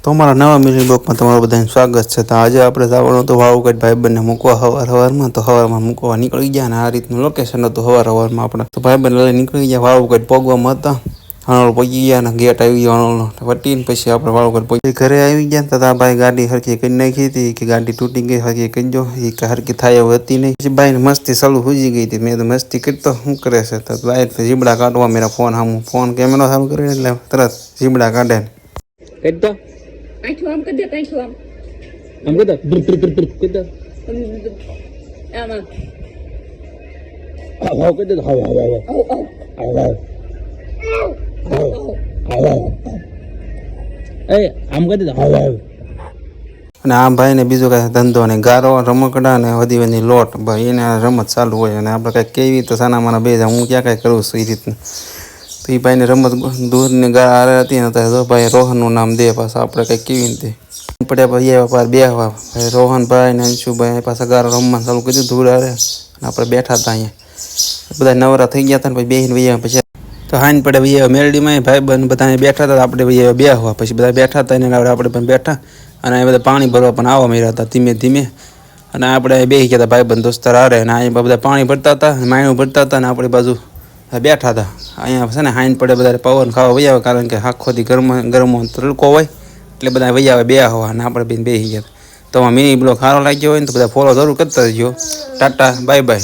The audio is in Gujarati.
તો અમારા નવા મિની બ્લોગમાં તમારું બધાનું સ્વાગત છે. તો આજે આપણે જવાનું તો વાવગઢ ભાઈબંધને મૂકવા સવારમાં તો સવારમાં મૂકવા નીકળી ગયા અને આ રીતનું લોકેશન હતું સવારમાં આપણે તો ભાઈબંધ લઈ નીકળી ગયા વાવગઢ પગવામાં હતા. હણોળ પહોંચી ગયા અને ગેટ આવી ગયો હણોળનો વટીને પછી આપણે વાવગઢ પહોંચી ઘરે આવી ગયા. તો આ ભાઈ ગાડી હરખી કરી નાખી હતી કે ગાડી તૂટી ગઈ હરખી કરી દો એ હરખી થાય એવું હતી નહીં. પછી ભાઈને મસ્તી ચાલુ સુજી ગઈ હતી. મેં તો મસ્તી કરતો શું કરે છે તો બાઈક જીબડા કાઢવા મેરા ફોન કેમેરો સારું કરીને એટલે તરત જીબડા કાઢે Kedda. Acho am kedda acho am. Am kedda. Kedda. Ama. How kedda. How. Hey, am kedda. How. અને આ ભાઈને બીજો કાંઈ ધંધો ને ગારો રમકડા ને વધી વધી લોટ ભાઈ એને રમત ચાલુ હોય અને આપણે કાંઈક કેવી તો સાના માના બે હું ક્યાં કાંઈ કરું છું એ રીતનું. તો એ ભાઈને રમત દૂરની ગારે હતી ને તો ભાઈ રોહનનું નામ દે પાછા આપણે કંઈક કેવી રીતે પડ્યા ભાઈ એવા પાર બેહવા ભાઈ રોહનભાઈ ને અંશુભાઈ પાછા ગારો રમવાનું ચાલુ કરી દીધું ધૂળ અને આપણે બેઠા હતા અહીંયા બધા નવરા થઈ ગયા હતા ને પછી બેહીને વૈયા પછી તો હાઈન પડે વૈયા મેરડીમાં ભાઈ બંધ બધા બેઠા હતા આપણે વૈયા બેહવા પછી બધા બેઠા હતા એને આપણે પણ બેઠા અને એ બધા પાણી ભરવા પણ આવવા મળ્યા હતા ધીમે ધીમે અને આપણે બેસી ગયા હતા ભાઈ બંધ દોસ્તાર હારે અને અહીંયા બધા પાણી ભરતા હતા માયણું ભરતા હતા અને આપણી બાજુ બેઠા હતા. અહીંયા છે ને હાઈન પડે બધા પવન ખાવા વહી આવે કારણ કે આખોથી ગરમ તડકો હોય એટલે બધા વહી આવે બે હવા અને આપણે બેન બેસી ગયા. તો મિની બ્લોગ સારો લાગ્યો હોય ને તો બધા ફોલો જરૂર કરતા રહેજો. Tata bye bye.